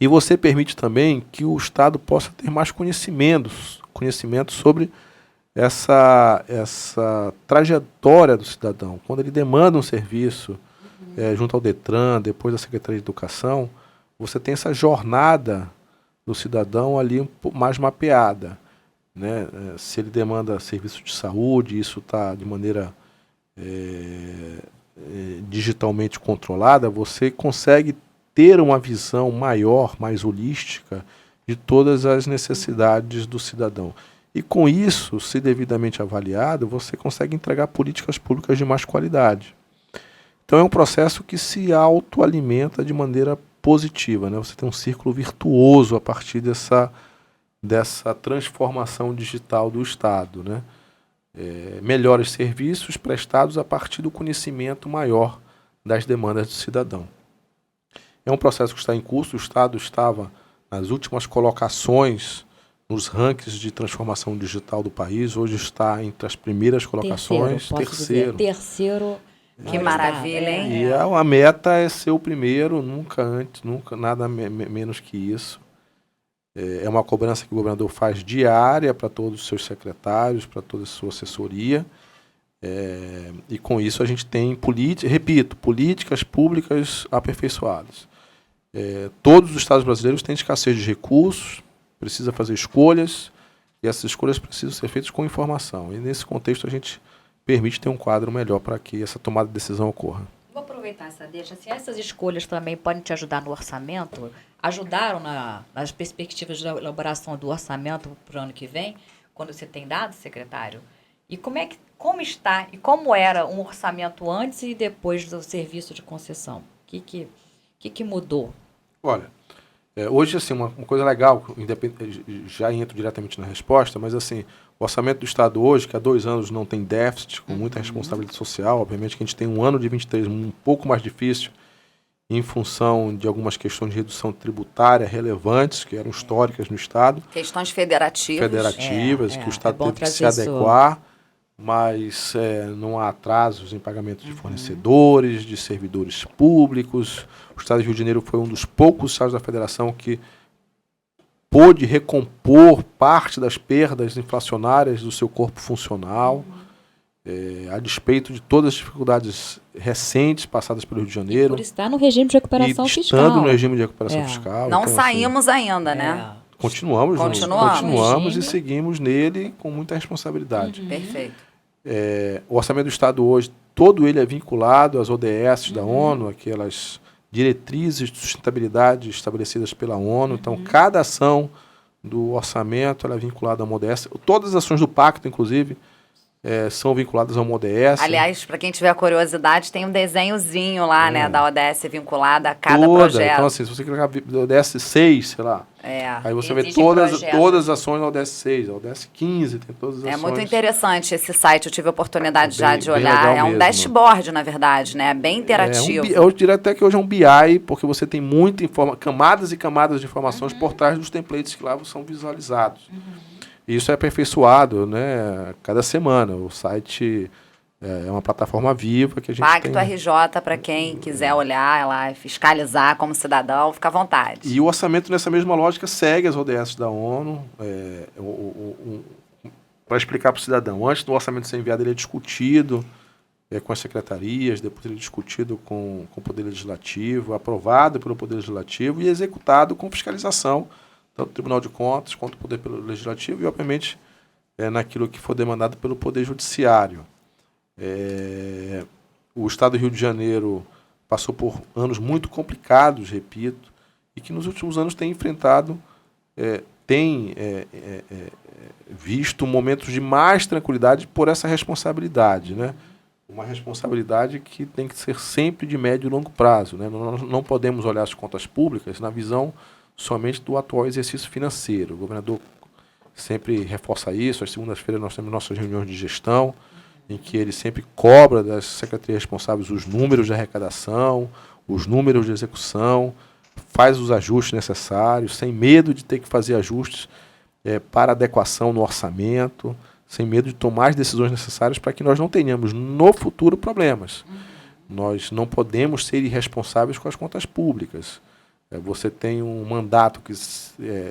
E você permite também que o Estado possa ter mais conhecimento sobre essa trajetória do cidadão. Quando ele demanda um serviço junto ao Detran, depois da Secretaria de Educação, você tem essa jornada do cidadão ali mais mapeada, né? Se ele demanda serviço de saúde, isso está de maneira digitalmente controlada, você consegue ter uma visão maior, mais holística, de todas as necessidades do cidadão. E com isso, se devidamente avaliado, você consegue entregar políticas públicas de mais qualidade. Então é um processo que se autoalimenta de maneira positiva, né? Você tem um círculo virtuoso a partir dessa transformação digital do Estado, né? Melhores serviços prestados a partir do conhecimento maior das demandas do cidadão. É um processo que está em curso. O Estado estava nas últimas colocações nos rankings de transformação digital do país. Hoje está entre as primeiras colocações. Terceiro. Que maravilha, hein? E a meta é ser o primeiro, nunca nada menos que isso. É uma cobrança que o governador faz diária para todos os seus secretários, para toda a sua assessoria. E com isso a gente tem, políticas públicas aperfeiçoadas. Todos os estados brasileiros têm escassez de recursos, precisa fazer escolhas, e essas escolhas precisam ser feitas com informação. E nesse contexto a gente permite ter um quadro melhor para que essa tomada de decisão ocorra. Vou aproveitar essa deixa. Se essas escolhas também podem te ajudar no orçamento, ajudaram nas perspectivas de elaboração do orçamento para o ano que vem, quando você tem dados, secretário? E como está e como era um orçamento antes e depois do serviço de concessão? O que mudou? Olha, hoje, assim, uma coisa legal, já entro diretamente na resposta, mas assim, o orçamento do Estado hoje, que há 2 anos não tem déficit, com muita responsabilidade social, obviamente que a gente tem um ano de 23 um pouco mais difícil, em função de algumas questões de redução tributária relevantes, que eram históricas no Estado. Questões federativas, que o Estado teve que se adequar, mas não há atrasos em pagamentos de fornecedores, de servidores públicos. O Estado do Rio de Janeiro foi um dos poucos estados da federação que pôde recompor parte das perdas inflacionárias do seu corpo funcional, a despeito de todas as dificuldades recentes passadas pelo Rio de Janeiro. E por estar no regime de recuperação fiscal. Estando no regime de recuperação fiscal. Não então, saímos ainda, né? Continuamos e seguimos nele com muita responsabilidade. Perfeito. O Orçamento do Estado hoje, todo ele é vinculado às ODS da ONU, aquelas diretrizes de sustentabilidade estabelecidas pela ONU. Então, cada ação do orçamento ela é vinculada a uma ODS. Todas as ações do pacto, inclusive, são vinculadas a uma ODS. Aliás, para quem tiver curiosidade, tem um desenhozinho lá, né, da ODS vinculada a cada projeto. Então, assim, se você clicar na ODS 6, sei lá, aí você vê todas as ações da ODS 6, a ODS 15, tem todas as ações. É muito interessante esse site, eu tive a oportunidade de bem olhar. É um mesmo. Dashboard, na verdade, né? Bem interativo. Eu diria até que hoje é um BI, porque você tem muita camadas e camadas de informações por trás dos templates que lá são visualizados. Isso é aperfeiçoado, né, a cada semana. O site é uma plataforma viva que a gente Pacto tem. RJ, para quem quiser olhar lá, fiscalizar como cidadão, fica à vontade. E o orçamento, nessa mesma lógica, segue as ODS da ONU. Para explicar para o cidadão, antes do orçamento ser enviado, ele é discutido com as secretarias, depois ele é discutido com o Poder Legislativo, aprovado pelo Poder Legislativo e executado com fiscalização, tanto do Tribunal de Contas quanto do Poder Legislativo e, obviamente, naquilo que for demandado pelo Poder Judiciário. O Estado do Rio de Janeiro passou por anos muito complicados, repito, e que nos últimos anos tem enfrentado, visto momentos de mais tranquilidade por essa responsabilidade, né? Uma responsabilidade que tem que ser sempre de médio e longo prazo, né? Nós não podemos olhar as contas públicas na visão somente do atual exercício financeiro. O governador sempre reforça isso. Às segundas-feiras nós temos nossas reuniões de gestão, em que ele sempre cobra das secretarias responsáveis os números de arrecadação, os números de execução, faz os ajustes necessários, sem medo de ter que fazer ajustes para adequação no orçamento, sem medo de tomar as decisões necessárias para que nós não tenhamos no futuro problemas. Nós não podemos ser irresponsáveis com as contas públicas. Você tem um mandato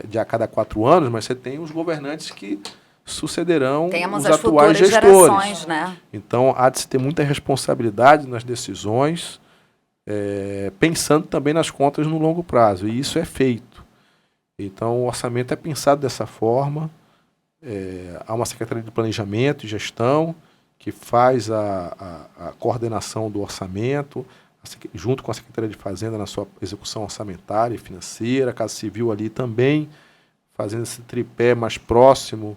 de a cada 4 anos, mas você tem os governantes que sucederão os atuais gestores. Gerações, né? Então, há de se ter muita responsabilidade nas decisões, pensando também nas contas no longo prazo. E isso é feito. Então, o orçamento é pensado dessa forma. Há uma Secretaria de Planejamento e Gestão que faz a coordenação do orçamento, junto com a Secretaria de Fazenda na sua execução orçamentária e financeira, a Casa Civil ali também fazendo esse tripé mais próximo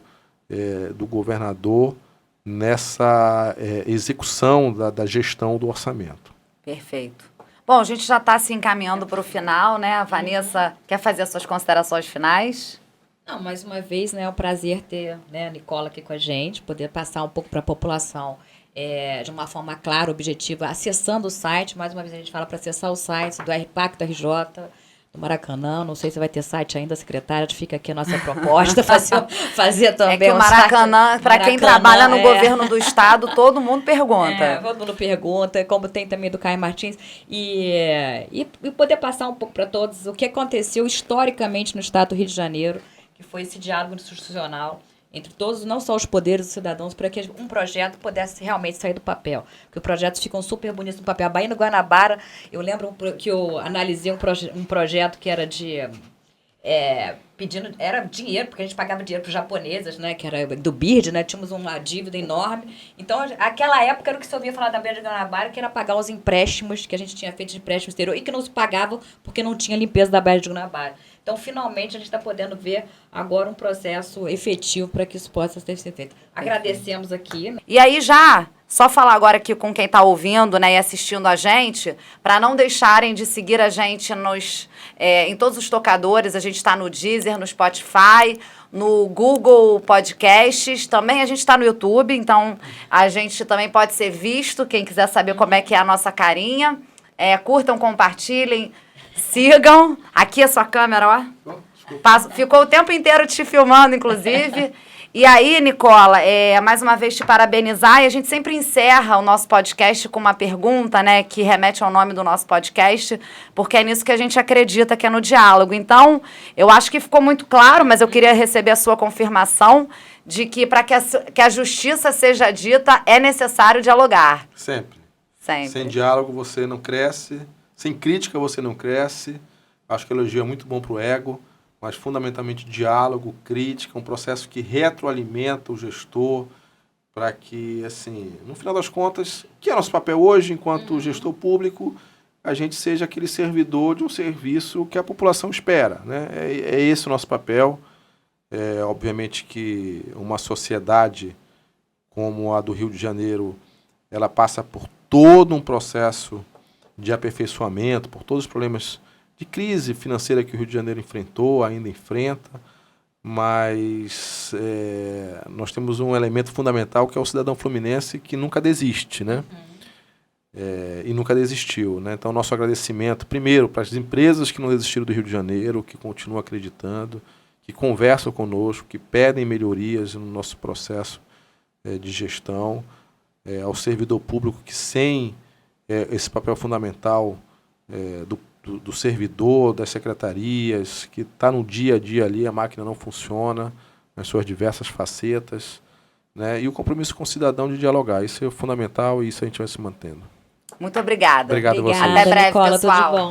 do governador nessa execução da gestão do orçamento. Perfeito. Bom, a gente já está se encaminhando para o final, né? A Vanessa quer fazer as suas considerações finais? Não, mais uma vez, né, é um prazer ter, né, a Nicola aqui com a gente, poder passar um pouco para a população de uma forma clara, objetiva, acessando o site. Mais uma vez a gente fala para acessar o site do Pacto RJ, do Maracanã. Não sei se vai ter site ainda, secretária, fica aqui a nossa proposta, fazer também que o Maracanã, para quem trabalha no governo do estado, todo mundo pergunta. Todo mundo pergunta, como tem também do Caio Martins, e poder passar um pouco para todos o que aconteceu historicamente no estado do Rio de Janeiro, que foi esse diálogo institucional entre todos, não só os poderes dos cidadãos, para que um projeto pudesse realmente sair do papel. Porque os projetos ficam super bonitos no papel. A Baía do Guanabara, eu lembro que eu analisei um projeto que era pedindo, era dinheiro, porque a gente pagava dinheiro para os japoneses, né, que era do BIRD, né, tínhamos uma dívida enorme. Então, aquela época era o que se ouvia falar da Baía do Guanabara, que era pagar os empréstimos que a gente tinha feito de empréstimo exterior e que não se pagavam porque não tinha limpeza da Baía do Guanabara. Então, finalmente, a gente está podendo ver agora um processo efetivo para que isso possa ser feito. Agradecemos aqui. E aí já, só falar agora aqui com quem está ouvindo, né, e assistindo a gente, para não deixarem de seguir a gente em todos os tocadores. A gente está no Deezer, no Spotify, no Google Podcasts. Também a gente está no YouTube, então a gente também pode ser visto. Quem quiser saber como é que é a nossa carinha, curtam, compartilhem. Sigam. Aqui a sua câmera, ó. Ficou o tempo inteiro te filmando, inclusive. E aí, Nicola, mais uma vez te parabenizar. E a gente sempre encerra o nosso podcast com uma pergunta, né, que remete ao nome do nosso podcast, porque é nisso que a gente acredita, que é no diálogo. Então, eu acho que ficou muito claro, mas eu queria receber a sua confirmação de que para que a justiça seja dita, é necessário dialogar. Sempre. Sempre. Sem diálogo você não cresce. Sem crítica você não cresce. Acho que elogio é muito bom para o ego. mas fundamentalmente diálogo, crítica, um processo que retroalimenta o gestor para que, assim, no final das contas, que é nosso papel hoje, enquanto gestor público, a gente seja aquele servidor de um serviço que a população espera, né? É esse o nosso papel. Obviamente que uma sociedade como a do Rio de Janeiro, ela passa por todo um processo de aperfeiçoamento, por todos os problemas de crise financeira que o Rio de Janeiro enfrentou, ainda enfrenta, mas nós temos um elemento fundamental que é o cidadão fluminense que nunca desiste, né? E nunca desistiu, né? Então, nosso agradecimento, primeiro, para as empresas que não desistiram do Rio de Janeiro, que continuam acreditando, que conversam conosco, que pedem melhorias no nosso processo de gestão, ao servidor público que sem esse papel fundamental do servidor, das secretarias, que está no dia a dia ali, a máquina não funciona nas suas diversas facetas, né? E o compromisso com o cidadão de dialogar, isso é fundamental e isso a gente vai se mantendo. Muito obrigada. Obrigado a vocês. Até breve, Nicola, pessoal. tudo de bom.